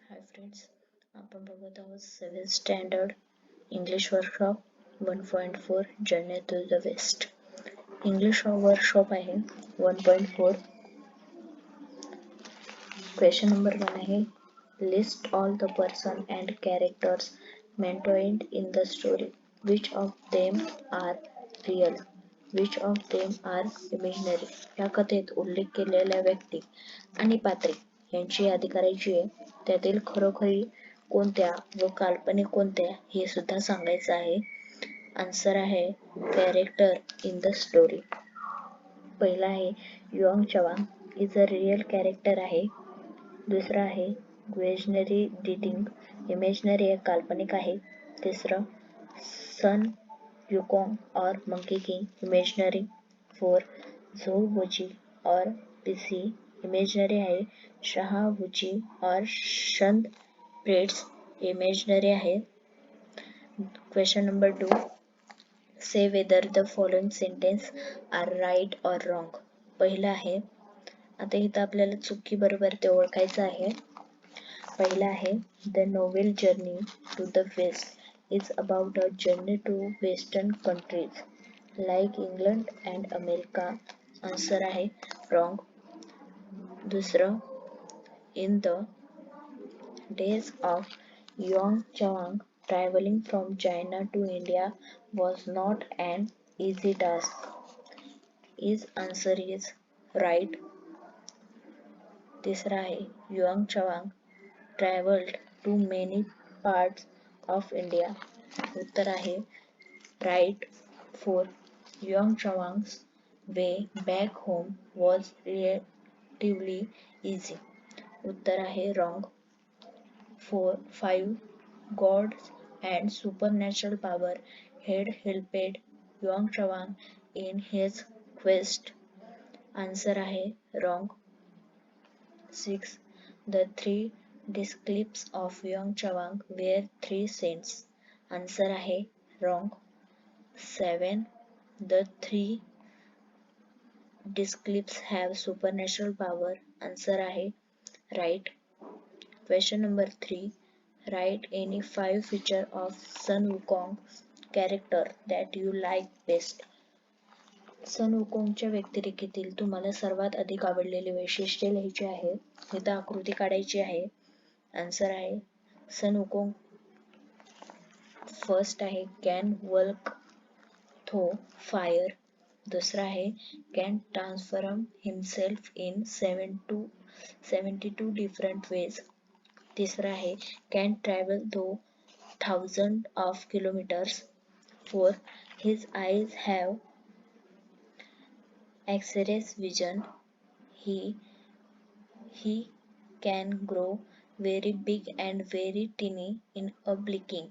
Hi friends, आपण बघत आहोत 7th standard English workshop 1.4 journey to the west. English workshop आहे 1.4. क्वेश्चन नंबर 1 आहे, list all the person and characters mentioned in the story. Which of them are real, which of them are imaginary. या कथेत उल्लेख केलेल्या व्यक्ती आणि पात्रे यांची यादी करायची आहे. त्यातील खरोखरी कोणत्या व काल्पनिक कोणत्या हे सुद्धा सांगायचं आहे. आन्सर आहे कॅरेक्टर इन द स्टोरी. पहिला आहे युआंग चवांग इज अ रियल कॅरेक्टर आहे. दुसरा आहे ग्वेजनरी डिटिंग, इमेजनरी एक काल्पनिक आहे. तिसरं Sun Wukong or Monkey King, imaginary. 4 Zhou Wuji or पीसी, इमेजनरी आहे. शाह वुजी और शंद प्रेट्स, इमेजनरी आहे. Question number 2, say whether the following sentence are right or wrong. पहिला आहे, आता इथं आपल्याला चुकी बरोबर ते ओळखायचं आहे. पहिला आहे the novel journey to the west is about a journey to western countries like England and America. Answer आहे रॉंग. दुसरं, in the days of Yuan Chwang traveling from China to India was not an easy task. His answer is right. तिसरा आहे युआंग चवांग traveled to many parts of India. उत्तर आहे right. 4 युआंग चवांग's way back home was relatively easy. उत्तर आहे wrong. 5 gods and supernatural power had helped Yuan Chawang in his quest. Answer आहे wrong. 6 the 3 disciples of Yuan Chawang were 3 saints. Answer आहे wrong. 7 the 3 disciples have supernatural power. Answer आहे right. Question number 3, write any 5 features of Sun Wukong's character that you like best. सन वुकोंगच्या व्यक्तिरेखेतील तुम्हाला सर्वात अधिक आवडलेले वैशिष्ट्य लिहायचे आहे. इथं आकृती काढायची आहे. आन्सर आहे सन वुकोंग फर्स्ट आहे कॅन वर्क थ्रो फायर. दुसरा आहे can transform himself in 72 different ways. तिसरा आहे can travel through 1000 of kilometers. 4 his eyes have X-rays vision. He can grow very big and very tiny in a blinking.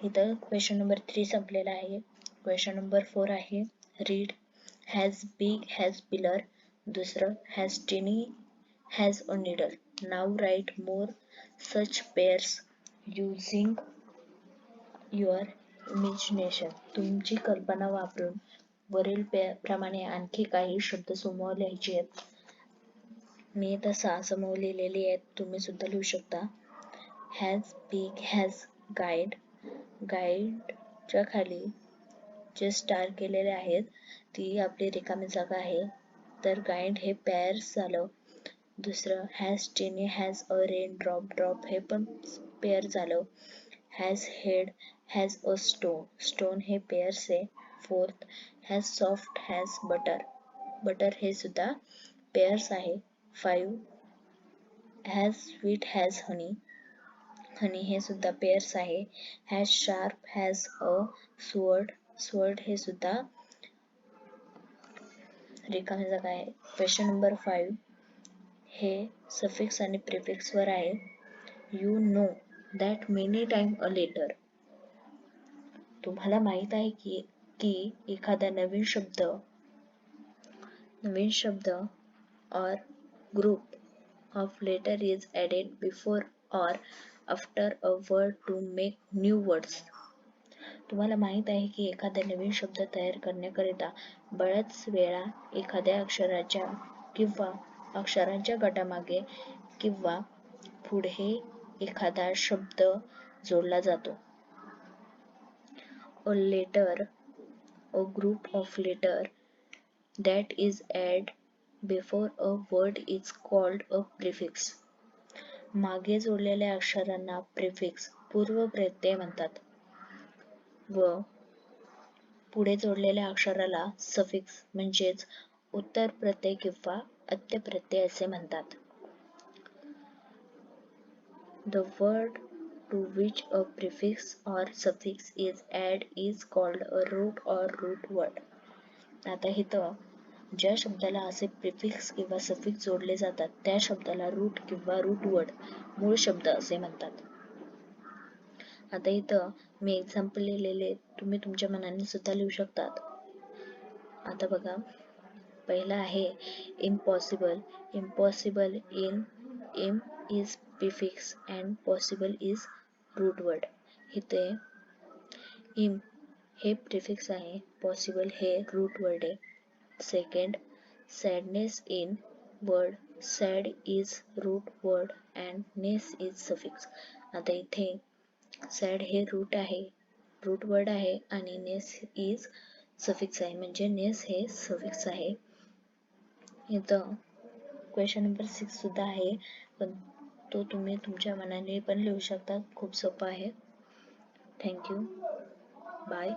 इथं question number 3 संपलेला आहे. Question number 4 आहे read has big has pillar. दुसरं has tiny has a needle. नाव write more such pairs using your imagination. तुमची कल्पना वापरून वरील प्रमाणे आणखी काही शब्दसमूह लिहायचे आहेत. मी इथं 6 समूह लिहिलेले आहेत, तुम्ही सुद्धा लिहू शकता. हॅज बिग हॅज गाईड, गाईडच्या खाली जे स्टार केलेले आहेत ती आपली रिकामी जागा आहे, तर गाईड हे पेअर्स झालं. दुसरं has tiny has a rain drop, drop हे पण पेअर झालं. Has head has a stone, stone हे पेअर्स आहे. Fourth has soft has butter, butter हे सुद्धा पेअर्स आहे. 5 हॅज स्वीट हॅज हनी, हनी हे सुद्धा पेअर्स आहे. Has sharp has a sword, sword हे सुद्धा रिकामी जागा आहे. क्वेश्चन नंबर 5 हे सफिक्स आणि प्रिफिक्स वर आहे. You know that many time a letter. तुम्हाला माहित आहे की एखादा नवीन शब्द or group of letter is added before or after a word to make new words. तुम्हाला माहित आहे की एखादा नवीन शब्द तयार करण्याकरिता बऱ्याच वेळा एखाद्या अक्षराच्या किंवा अक्षरांच्या गटामागे किंवा पुढे एखादा शब्द जोडला जातो. A letter, a group of letter that is added before a word is called a prefix. मागे जोडलेल्या अक्षरांना प्रिफिक्स पूर्वप्रत्यय म्हणतात व पुढे जोडलेल्या अक्षराला सफिक्स म्हणजेच उत्तर प्रत्यय किंवा अंत्यप्रत्यय असे म्हणतात. The word to which a prefix or suffix is added is called a root or root word. आता इथं ज्या शब्दाला असे प्रिफिक्स किंवा सफिक्स जोडले जातात त्या शब्दाला रूट किंवा रूट वर्ड मूळ शब्द असे म्हणतात. आता इथं मी एक्झाम्पल लिहिलेले तुम्ही तुमच्या मनाने सुद्धा लिहू शकतात. आता बघा, पहिला आहे impossible. Impossible in im is prefix and possible is root word. इथे im हे प्रिफिक्स आहे, possible हे रूट वर्ड आहे. Second, sadness in word, sad is root word and ness is suffix. आता इथे sad हे रूट वर्ड आहे आणि ness is सफिक्स आहे, म्हणजे ness हे सफिक्स आहे. इथं क्वेश्चन नंबर 6 सुद्धा आहे, पण तो तुम्ही तुमच्या मनाने पण लिहू शकता. खूप सोपा आहे. थँक्यू. बाय.